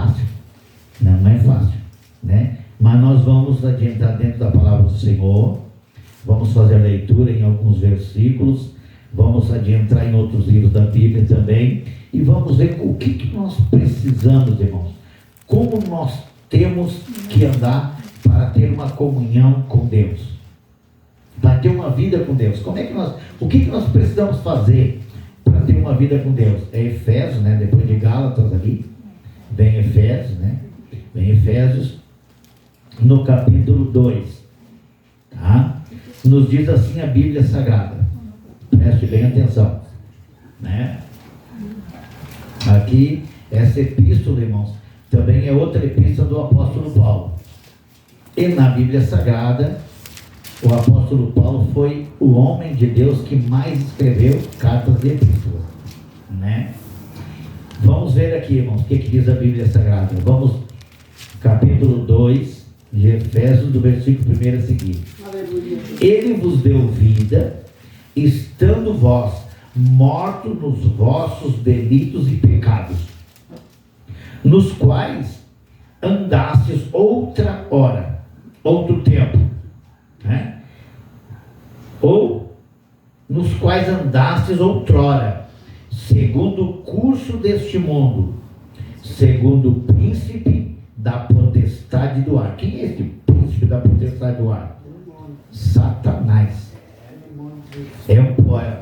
fácil. Não é fácil, né? Mas nós vamos adiantar dentro da palavra do Senhor. Vamos fazer a leitura em alguns versículos. Vamos adiantar em outros livros da Bíblia também. E vamos ver o que nós precisamos, irmãos. Como nós temos que andar para ter uma comunhão com Deus. Para ter uma vida com Deus. O que nós precisamos fazer para ter uma vida com Deus? É Efésios, né? Depois de Gálatas ali. Vem Efésios, né? Vem Efésios no capítulo 2. Tá? Nos diz assim a Bíblia Sagrada. Preste bem atenção, né? Aqui, essa epístola, irmãos, também é outra epístola do apóstolo Paulo. E na Bíblia Sagrada, o apóstolo Paulo foi o homem de Deus que mais escreveu cartas e epístolas, né? Vamos ver aqui, irmãos, o que diz a Bíblia Sagrada. Vamos, capítulo 2 de Efésios, do versículo 1 a seguir. Aleluia. Ele vos deu vida, estando vós mortos nos vossos delitos e pecados, nos quais andastes outra hora, outro tempo, né? Ou nos quais andastes outrora, segundo o curso deste mundo, segundo o príncipe da potestade do ar. Quem é este príncipe da potestade do ar? Satanás.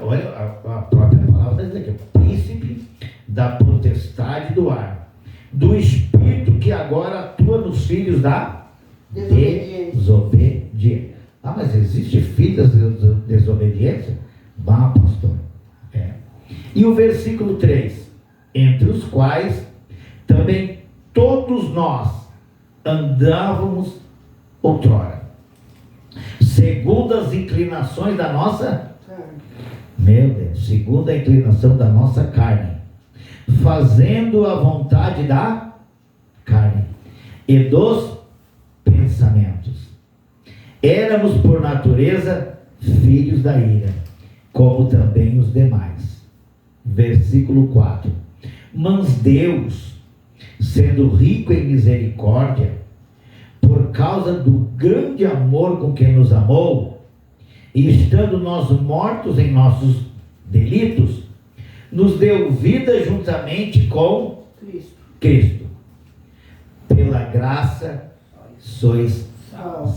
Olha a própria palavra diz aqui, príncipe da potestade do ar, do espírito que agora atua nos filhos da desobediência. Ah, mas existe filhos da desobediência? Vá, pastor. E o versículo 3, entre os quais também todos nós andávamos outrora, segundo as inclinações da nossa, segundo a inclinação da nossa carne, fazendo a vontade da carne e dos pensamentos. Éramos por natureza filhos da ira, como também os demais. Versículo 4. Mas Deus, sendo rico em misericórdia, por causa do grande amor com que nos amou, e estando nós mortos em nossos delitos, nos deu vida juntamente com Cristo. Pela graça sois salvos.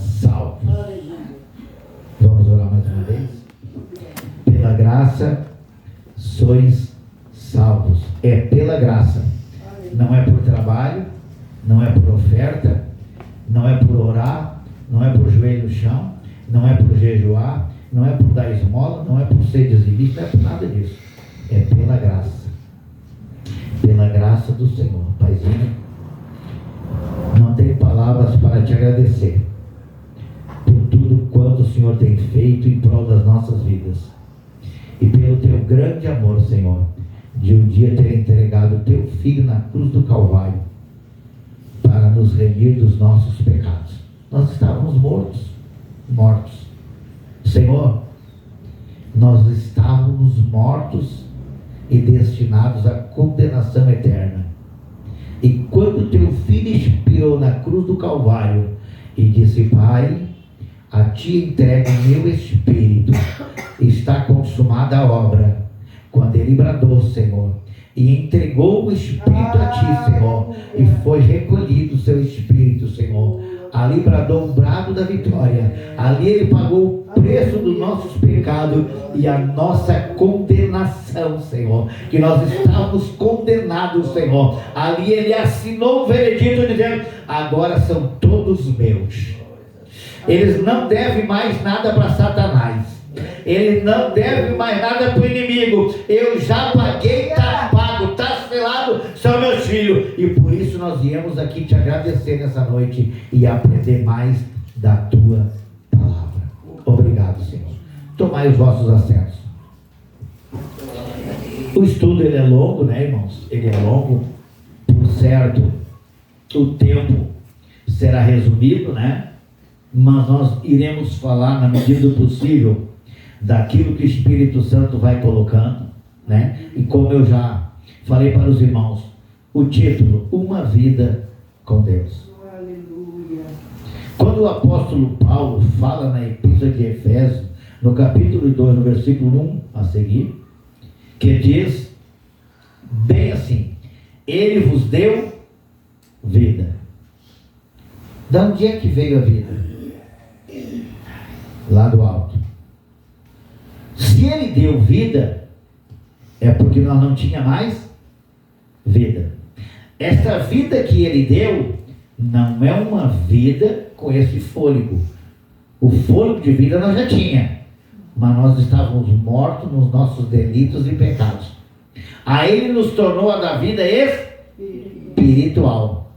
Vamos orar mais uma vez? Pela graça sois salvos. É pela graça. Não é por trabalho, não é por oferta, não é por orar, não é por joelho no chão, não é por jejuar, não é por dar esmola, não é por ser dizimista, não é por nada disso. É pela graça. Pela graça do Senhor. Paizinho, não tenho palavras para te agradecer por tudo quanto o Senhor tem feito em prol das nossas vidas. E pelo teu grande amor, Senhor, de um dia ter entregado o teu Filho na cruz do Calvário para nos remir dos nossos pecados. Nós estávamos mortos. Senhor, nós estávamos mortos e destinados à condenação eterna. E quando teu Filho expirou na cruz do Calvário e disse: Pai, a ti entrego o meu espírito, está consumada a obra. Quando ele bradou, Senhor, e entregou o espírito a ti, Senhor, e foi recolhido o seu espírito, Senhor, ali bradou o brado da vitória. Ali ele pagou o preço dos nossos pecados e a nossa condenação, Senhor, que nós estávamos condenados, Senhor. Ali ele assinou o veredito dizendo: agora são todos meus. Eles não devem mais nada para Satanás. Ele não deve mais nada para o inimigo. Eu já paguei, está pago, está selado, são meus filhos. E por isso nós viemos aqui te agradecer nessa noite e aprender mais da tua palavra. Obrigado, Senhor. Tomai os vossos assentos. O estudo ele é longo, né, irmãos? Ele é longo, por certo. O tempo será resumido, né? Mas nós iremos falar na medida do possível daquilo que o Espírito Santo vai colocando, né? E como eu já falei para os irmãos, o título, Uma Vida com Deus. Aleluia. Quando o apóstolo Paulo fala na epístola de Efésios, no capítulo 2, no versículo 1 a seguir, que diz bem assim: Ele vos deu vida. De onde é que veio a vida? Lá do alto. Se Ele deu vida, é porque nós não tinha mais vida. Essa vida que Ele deu não é uma vida com esse fôlego. O fôlego de vida nós já tinha, mas nós estávamos mortos nos nossos delitos e pecados. Aí Ele nos tornou a da vida espiritual.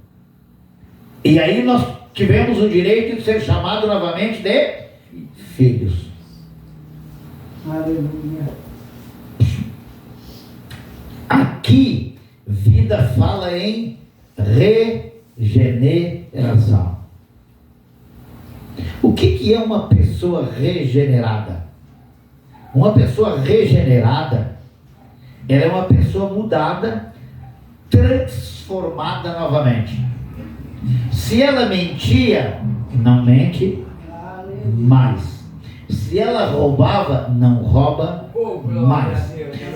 E aí nós tivemos o direito de ser chamados novamente de filhos. Aleluia. Aqui, vida fala em regeneração. O que é uma pessoa regenerada? Uma pessoa regenerada, ela é uma pessoa mudada, transformada novamente. Se ela mentia, não mente mais. Se ela roubava, não rouba mais.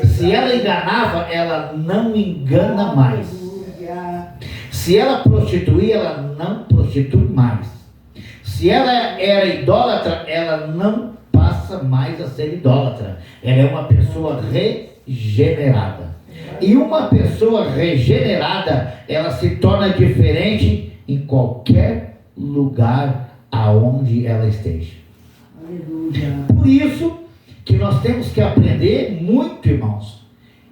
Se ela enganava, ela não engana mais. Se ela prostituía, ela não prostitui mais. Se ela era idólatra, ela não passa mais a ser idólatra. Ela é uma pessoa regenerada. E uma pessoa regenerada, ela se torna diferente em qualquer lugar aonde ela esteja. Aleluia. Por isso que nós temos que aprender muito, irmãos,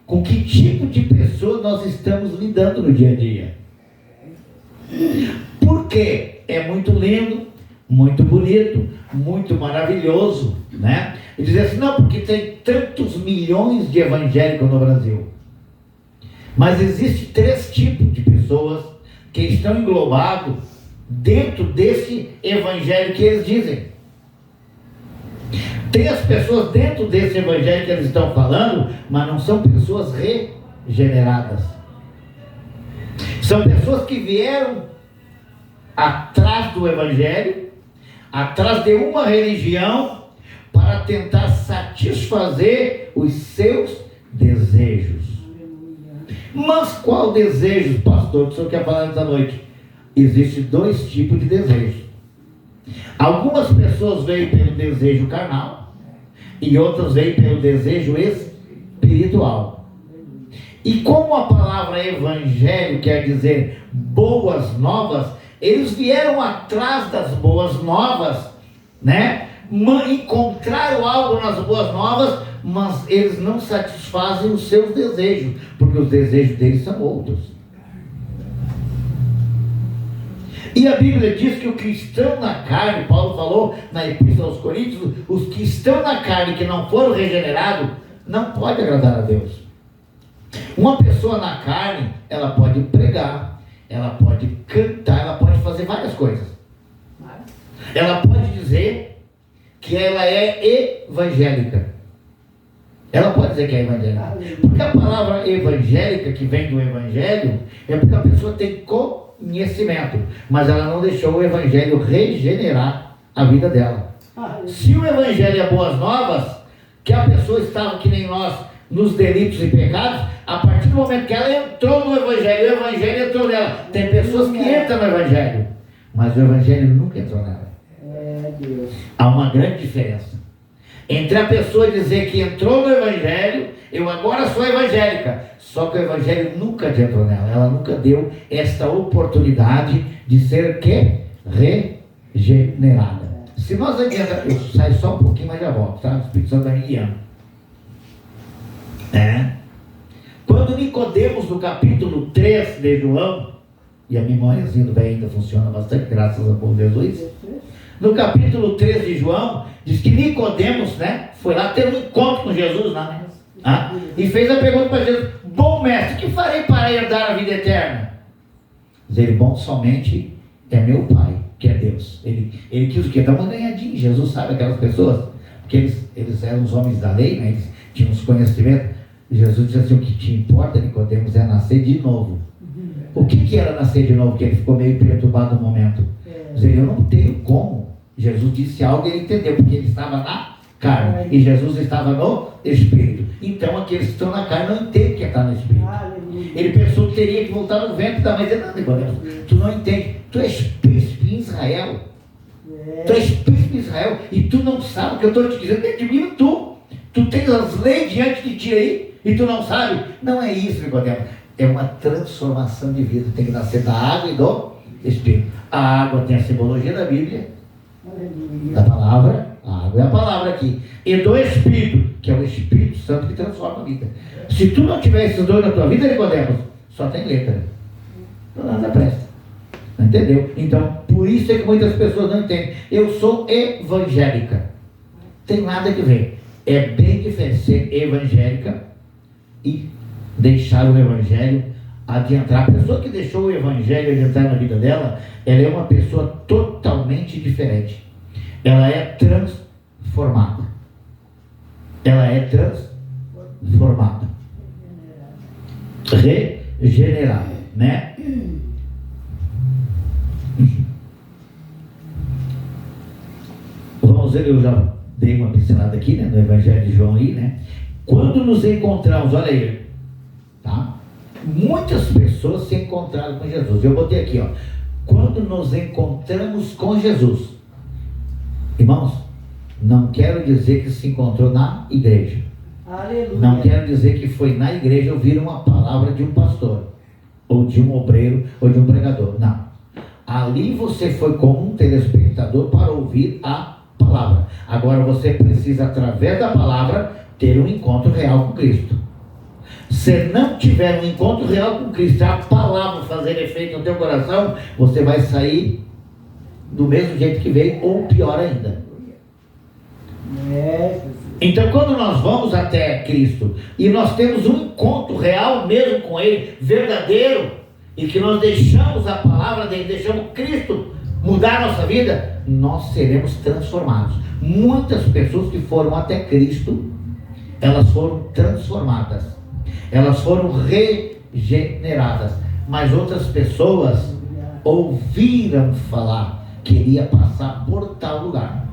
com que tipo de pessoa nós estamos lidando no dia a dia. Porque é muito lindo, muito bonito, muito maravilhoso, né? E dizer assim, não, porque tem tantos milhões de evangélicos no Brasil. Mas existem 3 tipos de pessoas que estão englobados dentro desse evangelho que eles dizem. Tem as pessoas dentro desse evangelho que eles estão falando, mas não são pessoas regeneradas. São pessoas que vieram atrás do evangelho, atrás de uma religião, para tentar satisfazer os seus desejos. Mas qual desejo, pastor, que o senhor quer falar nessa noite? Existem 2 tipos de desejos. Algumas pessoas veem pelo desejo carnal e outras veem pelo desejo espiritual. E como a palavra evangelho quer dizer boas novas, eles vieram atrás das boas novas, né? Encontraram algo nas boas novas, mas eles não satisfazem os seus desejos, porque os desejos deles são outros. E a Bíblia diz que o cristão na carne, Paulo falou na Epístola aos Coríntios, os que estão na carne, que não foram regenerados, não pode agradar a Deus. Uma pessoa na carne, ela pode pregar, ela pode cantar, ela pode fazer várias coisas. Ela pode dizer que ela é evangélica. Ela pode dizer que é evangélica. Porque a palavra evangélica, que vem do evangelho, é porque a pessoa tem conhecimento, mas ela não deixou o evangelho regenerar a vida dela. Se o evangelho é boas novas, que a pessoa estava que nem nós nos delitos e pecados, a partir do momento que ela entrou no evangelho, o evangelho entrou nela. Tem pessoas que entram no evangelho, mas o evangelho nunca entrou nela. Deus. Há uma grande diferença entre a pessoa dizer que entrou no evangelho, eu agora sou evangélica, só que o evangelho nunca entrou nela, ela nunca deu esta oportunidade de ser regenerada. Se nós adiantamos, eu saio só um pouquinho, mas já volto, tá? O Espírito Santo vai me guiando. Quando Nicodemos, no capítulo 3 de João, e a memóriazinha do velho ainda funciona bastante, graças ao povo de Jesus, no capítulo 3 de João, diz que Nicodemos, né, foi lá ter um encontro com Jesus lá, né? E fez a pergunta para Jesus: bom mestre, o que farei para herdar a vida eterna? Diz ele: bom somente é meu Pai, que é Deus. Ele quis o quê? Dar uma ganhadinha. Jesus sabe aquelas pessoas, porque eles eram os homens da lei, né? Eles tinham os conhecimentos. Jesus disse assim: o que te importa, Nicodemos, é nascer de novo. O que era nascer de novo? Que ele ficou meio perturbado no momento. Dizer, eu não tenho como. Jesus disse algo e ele entendeu, porque ele estava na carne e Jesus estava no Espírito. Então aqueles que estão na carne não entendem que está no Espírito. Ele pensou que teria que voltar no ventre da mãe dele. Não, Nicodemo, tu não entende. Tu és príncipe em Israel. Tu és príncipe em Israel e tu não sabe o que eu estou te dizendo. É de mim, tu tens as leis diante de ti aí e tu não sabe. Não é isso, Nicodemo. É uma transformação de vida. Tem que nascer da água e do Espírito. A água tem a simbologia da Bíblia, da palavra. A água é a palavra aqui. E do Espírito, que é o Espírito Santo que transforma a vida. Se tu não tiver esses dois na tua vida, Nicodemos, só tem letra. Nada presta. Entendeu? Então, por isso é que muitas pessoas não entendem. Eu sou evangélica. Tem nada a ver. É bem diferente ser evangélica e deixar o Evangelho adentrar. A pessoa que deixou o Evangelho adentrar na vida dela, ela é uma pessoa totalmente diferente. Ela é transformada. Ela é transformada. Regenerada, né? Vamos ver, eu já dei uma pincelada aqui, né, no Evangelho de João aí, né? Quando nos encontramos, olha aí, tá? Muitas pessoas se encontraram com Jesus. Eu botei aqui, ó. Quando nos encontramos com Jesus, irmãos, não quero dizer que se encontrou na igreja. Aleluia. Não quero dizer que foi na igreja ouvir uma palavra de um pastor, ou de um obreiro, ou de um pregador. Não. Ali você foi como um telespectador para ouvir a palavra. Agora você precisa, através da palavra, ter um encontro real com Cristo. Se não tiver um encontro real com Cristo, a palavra fazer efeito no teu coração, você vai sair do mesmo jeito que veio, ou pior ainda. Então, quando nós vamos até Cristo e nós temos um encontro real mesmo com Ele, verdadeiro, e que nós deixamos a palavra dele, deixamos Cristo mudar a nossa vida, nós seremos transformados. Muitas pessoas que foram até Cristo, elas foram transformadas, elas foram regeneradas, mas outras pessoas ouviram falar que iria passar por tal lugar,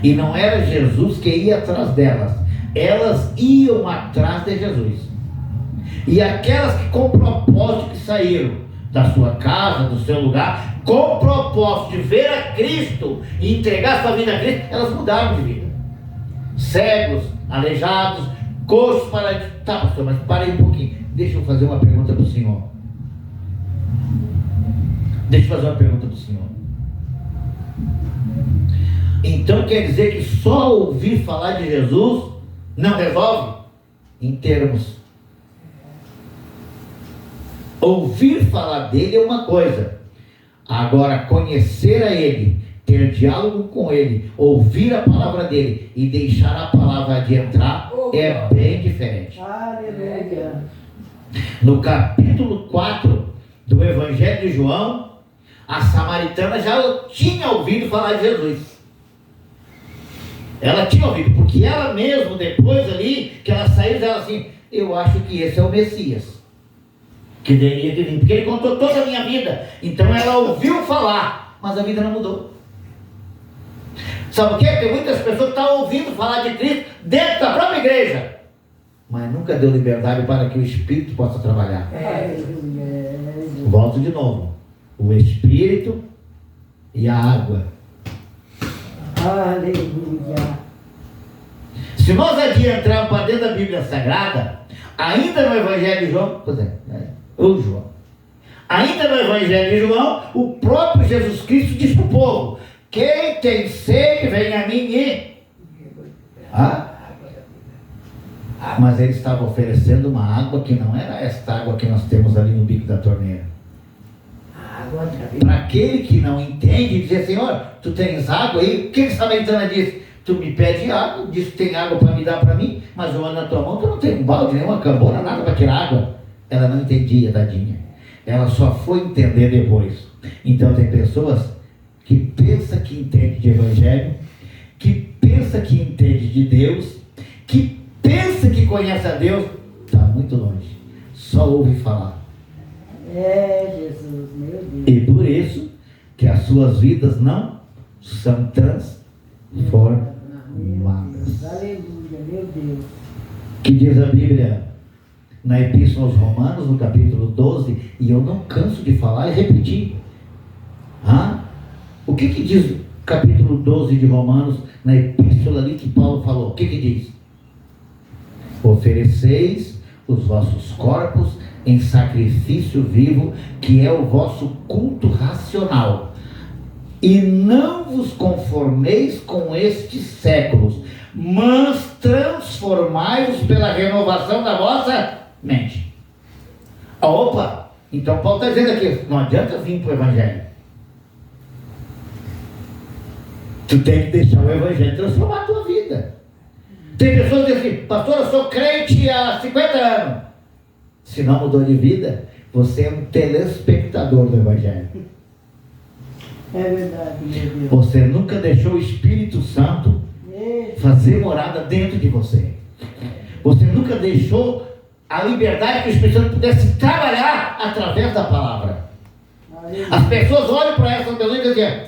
e não era Jesus que ia atrás delas, elas iam atrás de Jesus. E aquelas que com propósito que saíram da sua casa, do seu lugar, com propósito de ver a Cristo e entregar sua vida a Cristo, elas mudaram de vida. Cegos, aleijados, coxos, paralíticos. Tá, pastor, mas parei um pouquinho. Deixa eu fazer uma pergunta para o senhor. Então quer dizer que só ouvir falar de Jesus não resolve? Em termos. Ouvir falar dele é uma coisa. Agora, conhecer a ele, ter diálogo com ele, ouvir a palavra dele e deixar a palavra de entrar é bem diferente. Aleluia. No capítulo 4 do Evangelho de João, a samaritana já tinha ouvido falar de Jesus. Ela tinha ouvido, porque ela mesma, depois ali, que ela saiu, ela assim, eu acho que esse é o Messias que deveria ter vindo, porque ele contou toda a minha vida. Então ela ouviu falar, mas a vida não mudou. Sabe o que? Tem muitas pessoas que estão ouvindo falar de Cristo dentro da própria igreja, mas nunca deu liberdade para que o Espírito possa trabalhar. Volto de novo. O Espírito e a água. Aleluia. Se nós adentrarmos para dentro da Bíblia Sagrada, ainda no Evangelho de João, ainda no Evangelho de João, o próprio Jesus Cristo diz para o povo: quem tem sede, vem a mim e... Mas ele estava oferecendo uma água que não era esta água que nós temos ali no bico da torneira. Para aquele que não entende, dizer: Senhor, tu tens água aí? O que a samaritana disse? Tu me pede água, diz que tem água para me dar para mim, mas eu ando na tua mão, tu não tem um balde, nenhuma cambona, nada para tirar água. Ela não entendia, tadinha. Ela só foi entender depois. Então tem pessoas que pensam que entende de Evangelho, que pensa que entende de Deus, que pensa que conhece a Deus, está muito longe. Só ouve falar. suas vidas não são transformadas. Aleluia, meu Deus. Que diz a Bíblia na Epístola aos Romanos, no capítulo 12, e eu não canso de falar e repetir. O que diz o capítulo 12 de Romanos, na epístola ali que Paulo falou? O que diz? Ofereceis os vossos corpos em sacrifício vivo, que é o vosso culto racional. E não vos conformeis com estes séculos, mas transformai-vos pela renovação da vossa mente. Opa! Então Paulo está dizendo aqui, não adianta vir para o Evangelho. Tu tem que deixar o Evangelho transformar a tua vida. Tem pessoas que dizem assim, pastor, eu sou crente há 50 anos. Se não mudou de vida, você é um telespectador do Evangelho. É verdade, meu Deus. Você nunca deixou o Espírito Santo fazer morada dentro de você. Você nunca deixou a liberdade que o Espírito Santo pudesse trabalhar através da palavra. As pessoas olham para essa pessoa e dizem,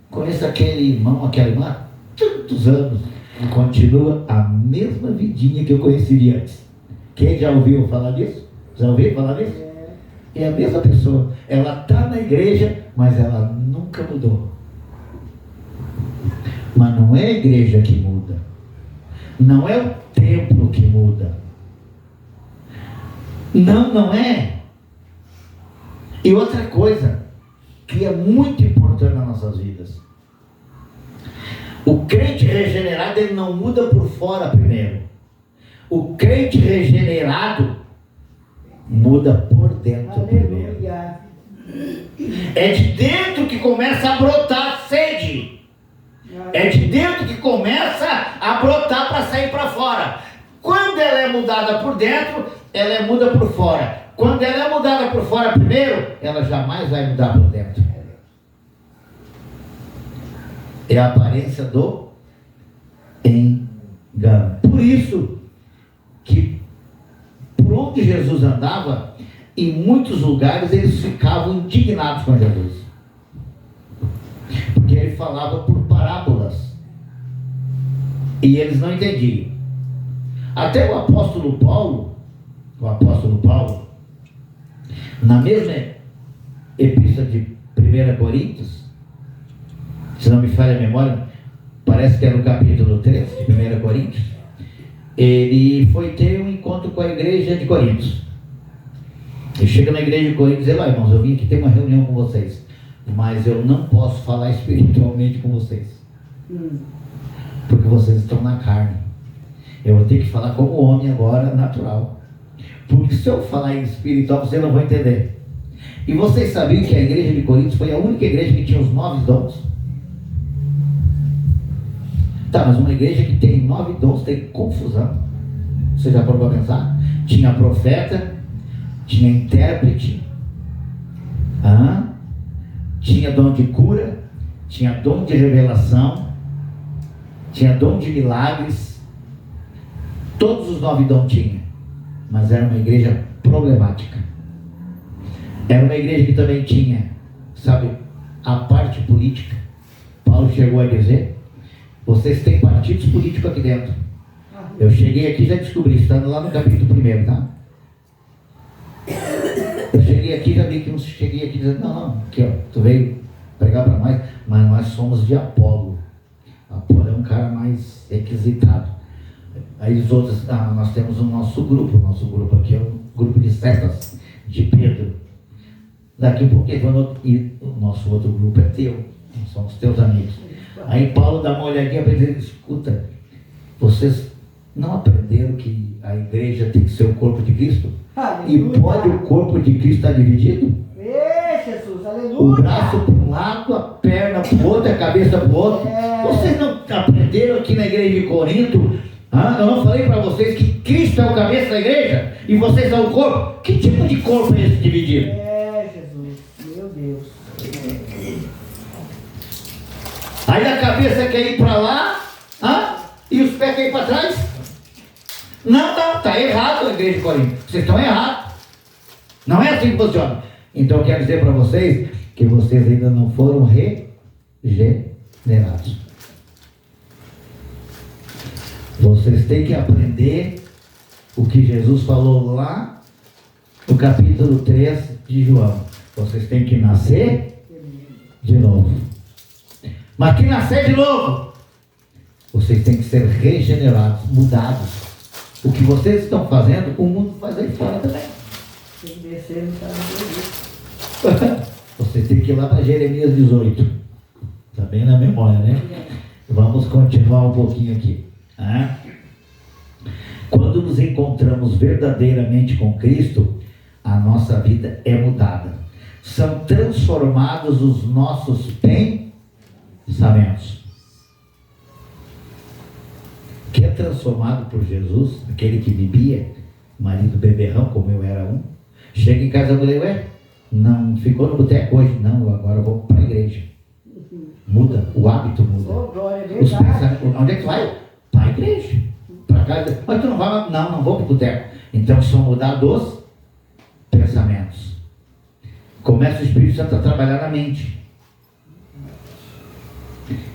conheço aquele irmão, aquela irmã há tantos anos e continua a mesma vidinha que eu conheci antes. Quem já ouviu falar disso? Já ouviu falar disso? É a mesma pessoa. Ela está na igreja, mas ela nunca mudou. Mas não é a igreja que muda. Não é o templo que muda. Não é. E outra coisa que é muito importante nas nossas vidas. O crente regenerado, ele não muda por fora primeiro. O crente regenerado muda por dentro primeiro. É de dentro que começa a brotar a sede. É de dentro que começa a brotar para sair para fora. Quando ela é mudada por dentro, ela é muda por fora. Quando ela é mudada por fora primeiro, ela jamais vai mudar por dentro. É a aparência do engano. Por isso que por onde Jesus andava, em muitos lugares eles ficavam indignados com Jesus, porque ele falava por parábolas e eles não entendiam. Até o apóstolo Paulo, na mesma epístola de 1 Coríntios, se não me falha a memória, parece que é no capítulo 3 de 1 Coríntios, ele foi ter um encontro com a igreja de Coríntios. Ele chega na igreja de Coríntios e diz, irmãos, eu vim aqui ter uma reunião com vocês, mas eu não posso falar espiritualmente com vocês, porque vocês estão na carne. Eu vou ter que falar como homem agora, natural, porque se eu falar em espiritual, vocês não vão entender. E vocês sabiam que a igreja de Coríntios foi a única igreja que tinha os 9 dons? Tá, mas uma igreja que tem 9 dons tem confusão. Você já parou para pensar? Tinha profeta, tinha intérprete, tinha dom de cura, tinha dom de revelação, tinha dom de milagres. Todos os 9 dons tinha, mas era uma igreja problemática. Era uma igreja que também tinha, sabe, a parte política. Paulo chegou a dizer, vocês têm partidos políticos aqui dentro. Eu cheguei aqui e já descobri, estando lá no capítulo 1, tá? Eu cheguei aqui e já vi que não cheguei aqui dizendo, não, aqui ó, tu veio pregar para nós, mas nós somos de Apolo. Apolo é um cara mais requisitado. Aí os outros, nós temos o nosso grupo aqui é o grupo de setas de Pedro. Daqui um pouquinho, e o nosso outro grupo é teu, são os teus amigos. Aí Paulo dá uma olhadinha para ele e diz, escuta, vocês não aprenderam que a igreja tem que ser o corpo de Cristo? Aleluia. E pode o corpo de Cristo estar dividido? Jesus, aleluia. O braço para um lado, a perna para o outro, a cabeça para o outro. Vocês não aprenderam aqui na igreja de Corinto? Eu não falei para vocês que Cristo é o cabeça da igreja e vocês são o corpo? Que tipo de corpo é esse dividido? Jesus, meu Deus. Aí a cabeça quer ir para lá, e os pés querem ir para trás? Não, está errado a igreja de Corinto. Vocês estão errados. Não é assim que funciona. Então eu quero dizer para vocês que vocês ainda não foram regenerados. Vocês têm que aprender o que Jesus falou lá no capítulo 3 de João. Vocês têm que nascer de novo. Mas que nascer de novo? Vocês têm que ser regenerados, mudados. O que vocês estão fazendo, o mundo faz aí fora também. Tem que descer no caminho. Vocês têm que ir lá para Jeremias 18. Está bem na memória, né? Vamos continuar um pouquinho aqui. Quando nos encontramos verdadeiramente com Cristo, a nossa vida é mudada. São transformados os nossos pensamentos. Que é transformado por Jesus, aquele que bebia, marido beberrão, como eu era um, chega em casa e falei, ué, não ficou no boteco hoje? Não, agora eu vou para a igreja. Muda, o hábito muda. Oh, glória a Os Deus. pensamentos, onde é que tu vai? Para a igreja. Para casa. Mas tu não vai? Não, não vou para o boteco. Então são mudar os pensamentos. Começa o Espírito Santo a trabalhar na mente.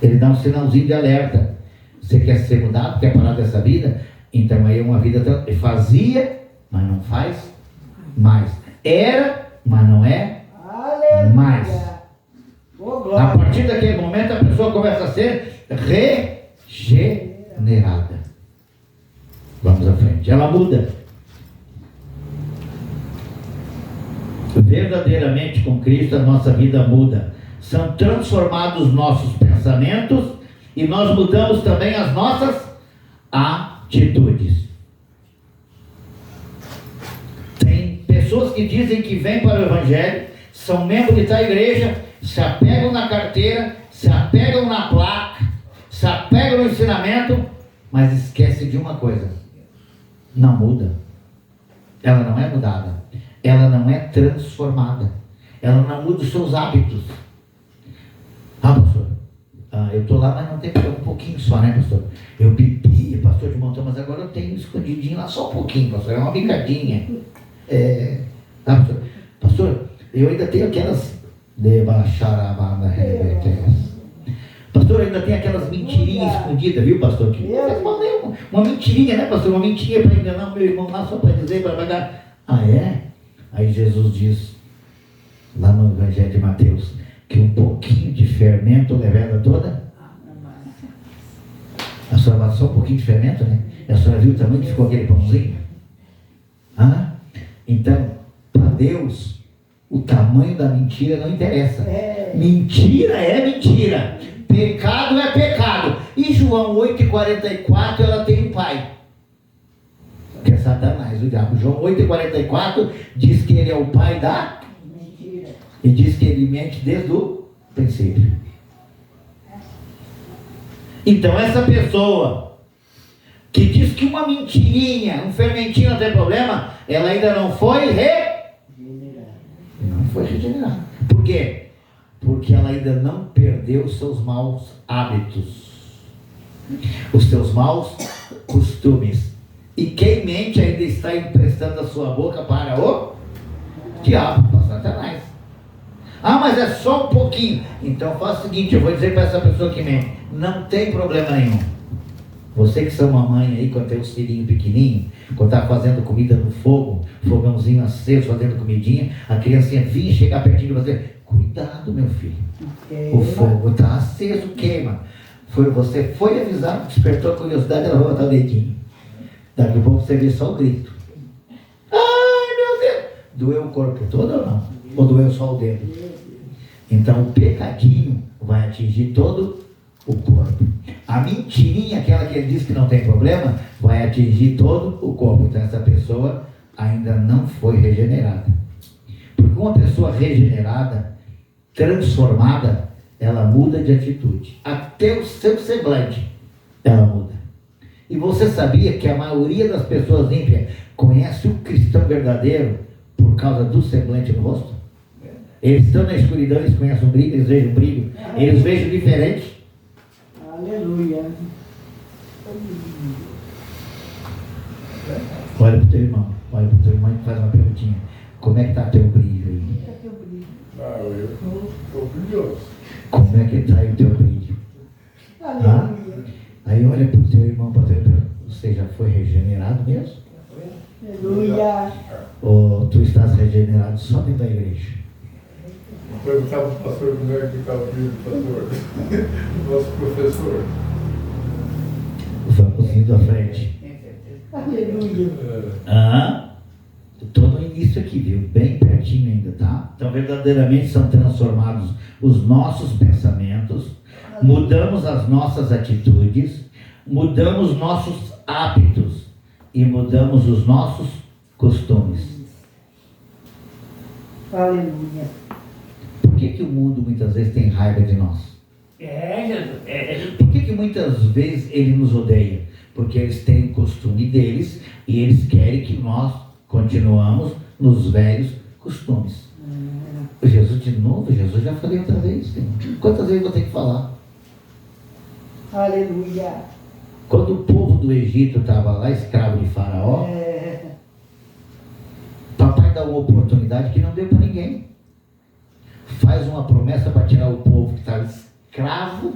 Ele dá um sinalzinho de alerta. Você quer ser mudado? Quer parar dessa vida? Então aí é uma vida fazia, mas não faz mais. Era, mas não é Aleluia. mais. Oh, A glória. partir daquele momento a pessoa começa a ser regenerada. Vamos à frente. Ela muda. Verdadeiramente com Cristo a nossa vida muda. São transformados nossos pensamentos e nós mudamos também as nossas atitudes. Tem pessoas que dizem que vêm para o Evangelho, são membros da igreja, se apegam na carteira, se apegam na placa, se apegam no ensinamento, mas esquece de uma coisa: não muda. Ela não é mudada, ela não é transformada, ela não muda os seus hábitos. Pastor, eu estou lá, mas não tem um pouquinho só, né, pastor? Eu bebi, pastor de montão, mas agora eu tenho escondidinho lá só um pouquinho, pastor, é uma bicadinha. Pastor, eu ainda tenho aquelas de baixar a banda revertez. Pastor, eu ainda tenho aquelas mentirinhas escondidas, viu, pastor? Que uma mentirinha, né, pastor? Uma mentirinha para enganar o meu irmão lá, só para dizer, para pagar. Aí Jesus diz, lá no Evangelho de Mateus, que um pouquinho de fermento leveda toda. A senhora vai só um pouquinho de fermento, né? A senhora viu o tamanho que ficou aquele pãozinho? Então, para Deus, o tamanho da mentira não interessa. Mentira é mentira. Pecado é pecado. E João 8,44, ela tem um pai, que é Satanás, o diabo. João 8,44 diz que ele é o pai da mentira. E diz que ele mente desde o princípio. Então essa pessoa que diz que uma mentirinha, um fermentinho não tem problema, ela ainda não foi regenerada. Por quê? Porque ela ainda não perdeu os seus maus hábitos, os seus maus costumes. E quem mente ainda está emprestando a sua boca para o diabo, para Satanás. Mas é só um pouquinho. Então faça o seguinte, eu vou dizer para essa pessoa que mente, não tem problema nenhum. Você que são mamãe aí, quando tem um filhinho pequenininho, quando está fazendo comida no fogo, fogãozinho aceso, fazendo comidinha, a criancinha vinha chegar pertinho de você, cuidado, meu filho, o fogo está aceso, queima. Você foi avisado, despertou a curiosidade, ela vai botar o dedinho. Daqui a pouco você vê só o grito. Ai, meu Deus! Doeu o corpo todo ou não? Ou doeu só o dedo? Então o pecadinho vai atingir todo o corpo. A mentirinha, aquela que ele diz que não tem problema, vai atingir todo o corpo. Então essa pessoa ainda não foi regenerada. Porque uma pessoa regenerada, transformada, ela muda de atitude. Até o seu semblante ela muda. E você sabia que a maioria das pessoas ímpias conhece o cristão verdadeiro por causa do semblante no rosto? Eles estão na escuridão, eles conhecem o brilho, eles veem o brilho, eles veem diferente. Aleluia. Olha para o teu irmão e faz uma perguntinha. Como é que está teu brilho aí? Eita, que brilho. que está aí o teu brilho? Aleluia. Aí olha para o teu irmão, para o teu irmão. Você já foi regenerado mesmo? Aleluia. Ou tu estás regenerado só dentro da igreja? Vou perguntar para o pastor como é que está o filho do pastor, o nosso professor. Vamos indo à frente. Aleluia. Estou no início aqui, viu? Bem pertinho ainda, tá? Então, verdadeiramente são transformados os nossos pensamentos, mudamos as nossas atitudes, mudamos nossos hábitos e mudamos os nossos costumes. Aleluia. Por que o mundo muitas vezes tem raiva de nós? Por que muitas vezes ele nos odeia? Porque eles têm o costume deles e eles querem que nós continuamos nos velhos costumes. Jesus de novo, Jesus já falei outra vez. Senhor. Quantas vezes eu vou ter que falar? Aleluia. Quando o povo do Egito estava lá, escravo de Faraó, papai dá uma oportunidade que não deu para ninguém. Faz uma promessa para tirar o povo que estava escravo.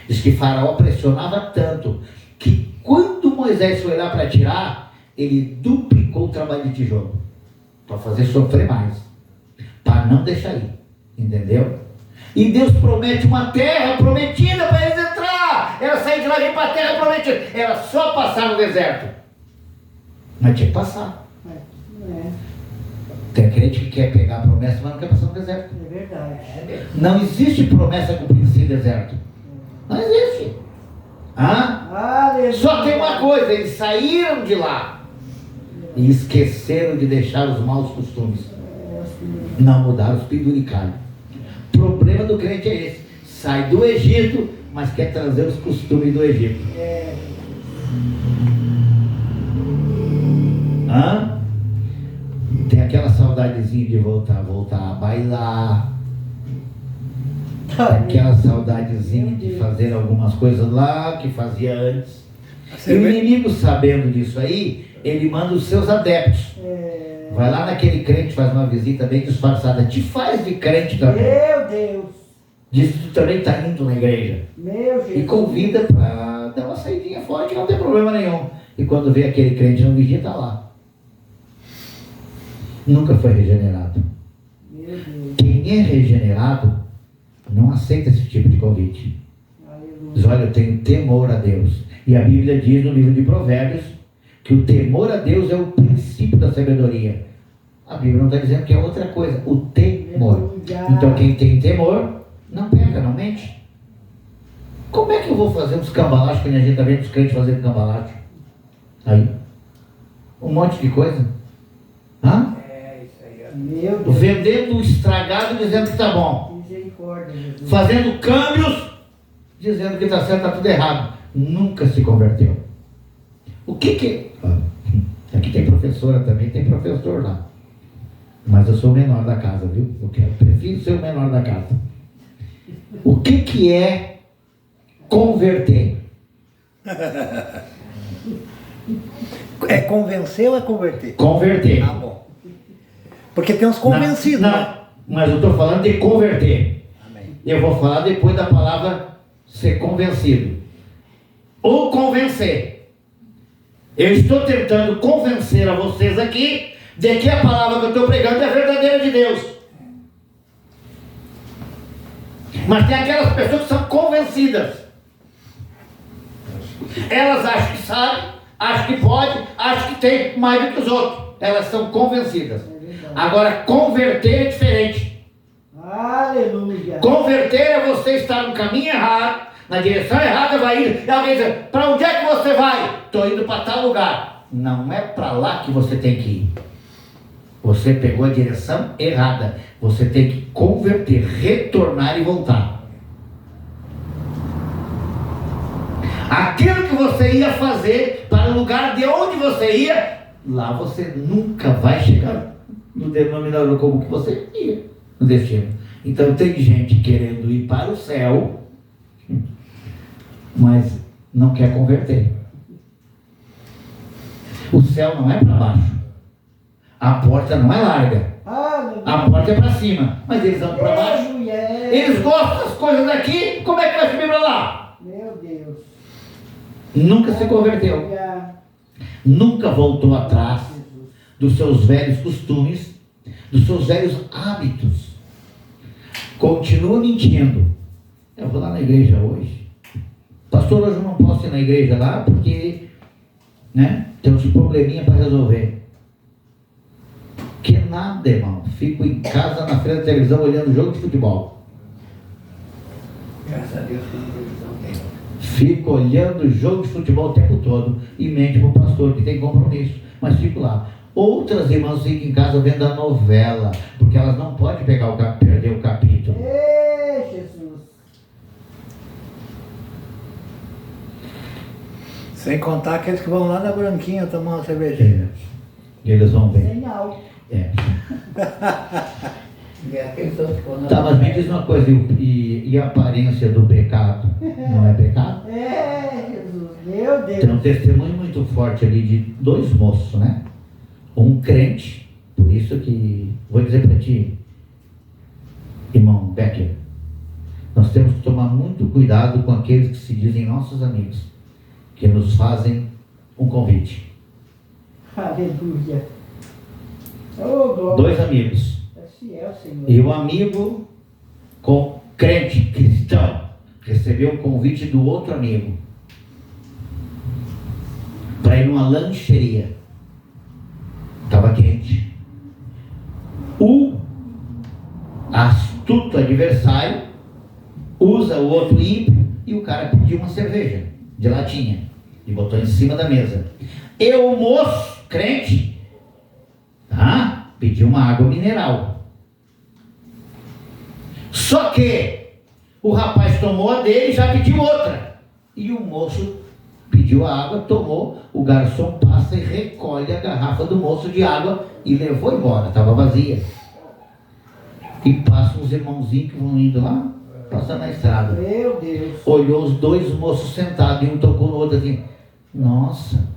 Diz que Faraó pressionava tanto que quando Moisés foi lá para tirar, ele duplicou o trabalho de tijolo para fazer sofrer mais, para não deixar ir, entendeu? E Deus promete uma terra prometida para eles entrar. Era sair de lá e vir para a terra prometida. Era só passar no deserto, mas tinha que passar. Tem crente que quer pegar a promessa, mas não quer passar no deserto. É verdade. Não existe promessa cumprida sem deserto. Não existe. Aleluia. Só tem uma coisa, eles saíram de lá e esqueceram de deixar os maus costumes. Não mudaram os penduricalhos. O problema do crente é esse. Sai do Egito, mas quer trazer os costumes do Egito. Tem aquela saudadezinha de voltar a bailar. Tem aquela saudadezinha de fazer algumas coisas lá que fazia antes. E o inimigo, sabendo disso aí, ele manda os seus adeptos. Vai lá naquele crente, faz uma visita bem disfarçada, te faz de crente também. Meu Deus. Diz que tu também está indo na igreja. Meu Jesus. E convida para dar uma saidinha fora, que não tem problema nenhum. E quando vê aquele crente não vigia, está lá. Nunca foi regenerado. Meu Deus. Quem é regenerado não aceita esse tipo de convite. Diz, olha, eu tenho temor a Deus. E a Bíblia diz no livro de Provérbios que o temor a Deus é o princípio da sabedoria. A Bíblia não está dizendo que é outra coisa, o temor. Então quem tem temor não peca, não mente. Como é que eu vou fazer uns cambalachos que a gente está vendo os crentes fazendo cambalacho? Aí, um monte de coisa. Meu Deus. Vendendo o estragado dizendo que está bom. Misericórdia, Jesus. Fazendo câmbios dizendo que está certo, está tudo errado. Nunca se converteu. O que aqui tem professora também, tem professor lá. Mas eu sou o menor da casa, viu? Prefiro ser o menor da casa. O que é converter? É convencer ou é converter? Converter. Ah, bom. Porque tem uns convencidos, não, né? mas eu estou falando de converter. Amém. Eu vou falar depois da palavra ser convencido. Ou convencer. Eu estou tentando convencer a vocês aqui de que a palavra que eu estou pregando é verdadeira de Deus. Mas tem aquelas pessoas que são convencidas. Elas acham que sabem, acham que pode, acham que tem mais do que os outros. Elas são convencidas. Agora, converter é diferente. Aleluia. Converter é você estar no caminho errado, na direção errada, vai ir. E alguém diz, para onde é que você vai? Estou indo para tal lugar. Não é para lá que você tem que ir. Você pegou a direção errada. Você tem que converter, retornar e voltar. Aquilo que você ia fazer para o lugar de onde você ia, lá você nunca vai chegar no denominador comum que você ia, no destino. Então tem gente querendo ir para o céu, mas não quer converter. O céu não é para baixo. A porta não é larga. A porta é para cima, mas eles vão para baixo. Eles gostam das coisas daqui, como é que vai subir para lá? Meu Deus. Nunca se converteu. Aleluia. Nunca voltou atrás Jesus. dos seus velhos costumes, dos seus velhos hábitos. Continua mentindo. Eu vou lá na igreja hoje. Pastor, hoje eu não posso ir na igreja lá porque, né, tem uns probleminha para resolver. Que nada, irmão. Fico em casa na frente da televisão olhando jogo de futebol. Graças a Deus que não televisão tem. Fico olhando o jogo de futebol o tempo todo e mente para o pastor que tem compromisso, mas fico lá. Outras irmãs ficam em casa vendo a novela, porque elas não podem perder o capítulo. Ei, Jesus. Sem contar aqueles que vão lá na Branquinha tomar uma cervejinha. Eles vão bem. Sem álcool. É. E aqueles outros que vão Tá, mas me diz uma coisa, e a aparência do pecado? Não é pecado? É, Jesus. Meu Deus. Tem um testemunho muito forte ali de dois moços, né? Um crente, por isso que vou dizer para ti, irmão Becker, nós temos que tomar muito cuidado com aqueles que se dizem nossos amigos, que nos fazem um convite. Aleluia. Oh, glória. Dois amigos. É fiel, Senhor. E o amigo com crente cristão recebeu o convite do outro amigo para ir numa lancheria. Estava quente. O astuto adversário usa o outro ímpio e o cara pediu uma cerveja de latinha e botou em cima da mesa. E o moço crente pediu uma água mineral. Só que o rapaz tomou a dele e já pediu outra. E o moço pediu a água, tomou, o garçom passa e recolhe a garrafa do moço de água e levou embora, estava vazia. E passa uns irmãozinhos que vão indo lá, passando na estrada. Meu Deus. Olhou os dois moços sentados e um tocou no outro assim: nossa,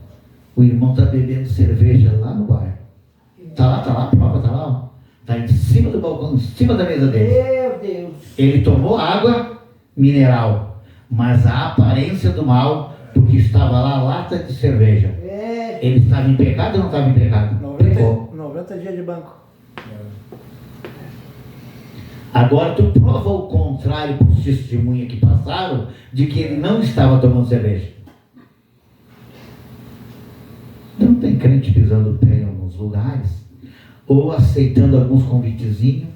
o irmão está bebendo cerveja lá no bar. Tá lá, prova, tá lá, ó. Tá em cima do balcão, em cima da mesa dele. Meu Deus. Ele tomou água mineral, mas a aparência do mal, porque estava lá a lata de cerveja. É. Ele estava em pecado ou não estava em pecado? Pecou. 90 dias de banco. Agora tu prova o contrário para os testemunhas que passaram de que ele não estava tomando cerveja. Não tem crente pisando o pé em alguns lugares, ou aceitando alguns convitezinhos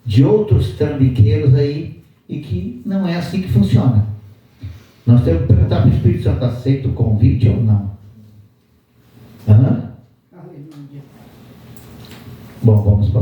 de outros trambiqueiros aí, e que não é assim que funciona. Nós temos que perguntar para o Espírito Santo: aceita o convite ou não? Aleluia. Bom, vamos para